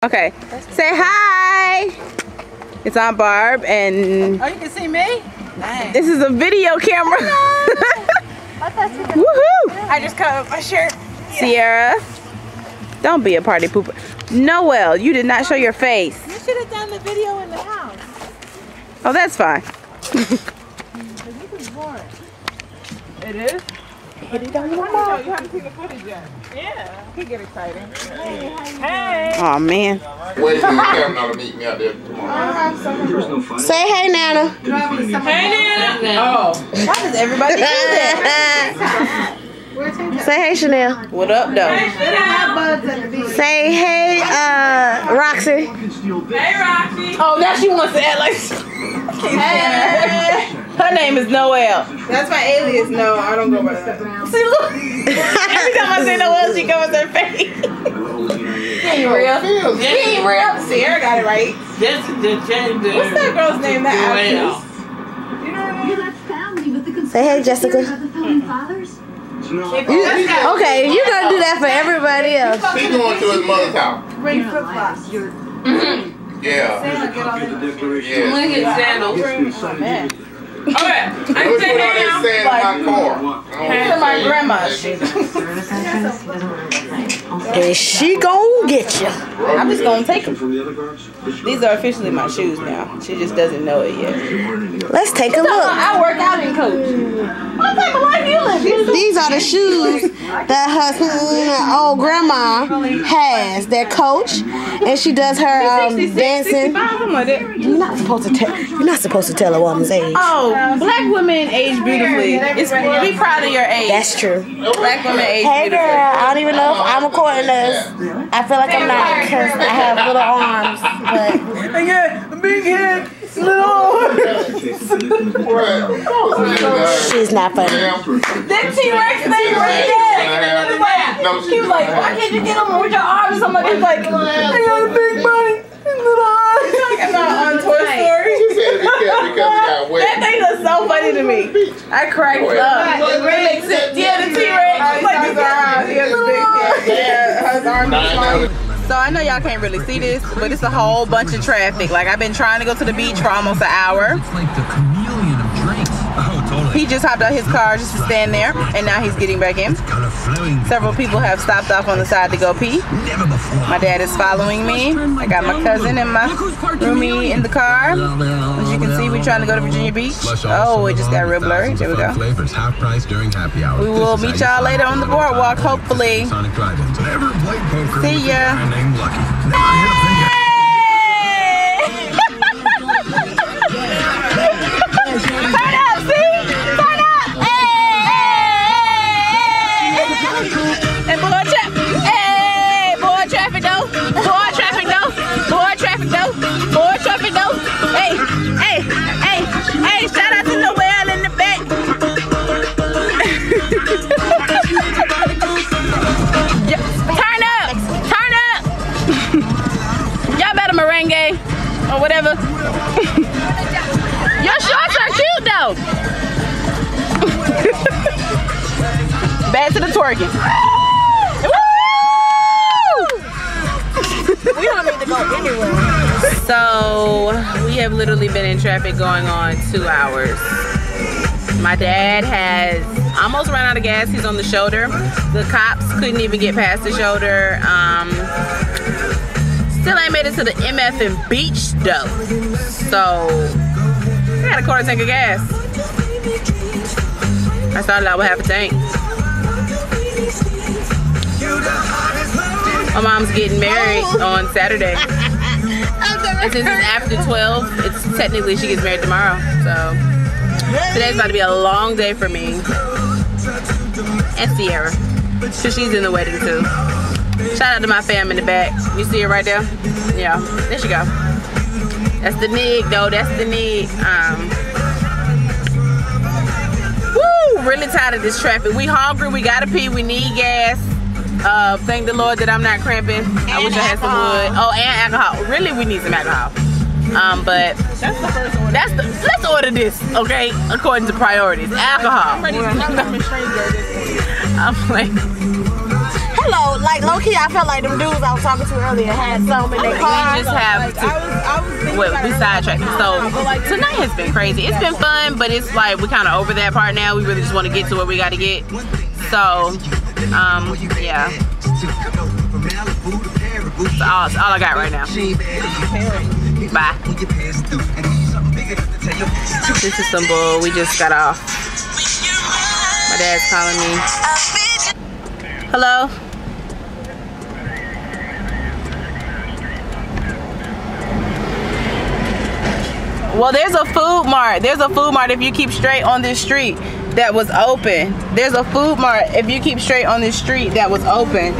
Okay. Say hi. It's Aunt Barb and... Oh, you can see me? Nice. This is a video camera. Woohoo! I just cut up my shirt. Sierra. Don't be a party pooper. Noel, you did not show your face. You should have done the video in the house. Oh, that's fine. It is? But it don't You haven't seen the footage yet. Yeah. He get excited. Hey. Oh man. Wait for the camera to meet me out there tomorrow. Say hey, Nana. Hey, Nana. Oh. Why does everybody do that? Say hey, Chanel. What up, though? Say hey, Roxy. Hey, Roxy. Oh, now she wants to act like. Hey. Her name is Noel. That's my alias. No, I don't go by that. See, look. Every time I say Noel, she covers her face. He ain't real. He ain't real. Sierra got it right. What's that girl's name? That actress? You know what I mean? Say hey, Jessica. Okay, you're gonna do that for everybody else. He's going to his mother's house. Bring flip-flops. Yeah. Yeah. Look at sandals. Oh, man. Okay, I Which can one say are they hey now. saying in my car? These are my grandma's shoes. And she gon' get you. I'm just gonna take them. These are officially my shoes now. She just doesn't know it yet. Let's take a look. I work out in Coach. What type of life you live? These are the shoes that her old grandma has. They're Coach, and she does her dancing. You're not supposed to tell a woman's age. Oh, black women age beautifully. Be proud of your age. That's true. Black women age beautifully. Hey girl, I don't even know if I'm recording this. I feel like I'm not because I have little arms, but I got a big head, little arms. she's not funny. That T-Rex thing right there. He was like, why can't you get them with your arms? Somebody was like, I got a big body and little arms. Talking about on Toy Story. That thing was so funny to me. I cracked up. Yeah, the T-Rex. He has a big head. His arms are small. So I know y'all can't really see this, but it's a whole bunch of traffic. Like I've been trying to go to the beach for almost an hour. It's like the chameleon of drinks. Oh, totally. He just hopped out his car just to stand there, and now he's getting back in. Kind of flowing. Several people have stopped off on the side to go pee. Never before. My dad is following me. I got my cousin and my roomie in the car. As you can see, we're trying to go to Virginia Beach. Oh, it just got real blurry. There we go. Flavors half price during happy hour. We will meet y'all later on the boardwalk, hopefully. Sonic Drive-ins. Never played poker. See ya. Named Lucky. Turn up, see? Turn up! And boy traffic though. Boy traffic though. Boy traffic though. Boy traffic though. Hey, hey, hey, hey, shout out to Noel in the back. Turn up! Turn up! Y'all better merengue or whatever. Your shorts are cute though. Back to the twerking. We don't need to go anywhere. So we have literally been in traffic going on 2 hours. My dad has almost run out of gas. He's on the shoulder. The cops couldn't even get past the shoulder. Still ain't made it to the MF and Beach though. So I got a quarter tank of gas. I started out with half a tank. My mom's getting married on Saturday. And since it's after 12, it's technically she gets married tomorrow. So today's about to be a long day for me. And Sierra. So she's in the wedding too. Shout out to my fam in the back. You see her right there? Yeah, there she go. That's the nig though, that's the nig. Woo! Really tired of this traffic. We hungry, we gotta pee, we need gas. Thank the Lord that I'm not cramping. I wish I had some wood. Oh, and alcohol. Really, we need some alcohol. But That's the first order. let's order this, okay? According to priorities. Alcohol. I'm ready to I'm like, Hello, like low key, I felt like them dudes I was talking to earlier had some in their car. We just have to. Well, we sidetracked. So tonight has been crazy. It's been fun, but it's like we kind of over that part now. We really just want to get to where we got to get. So, yeah. That's all I got right now. Bye. This is some bull. We just got off. My dad's calling me. Hello? Well, there's a food mart. There's a food mart if you keep straight on this street that was open. There's a food mart if you keep straight on this street that was open.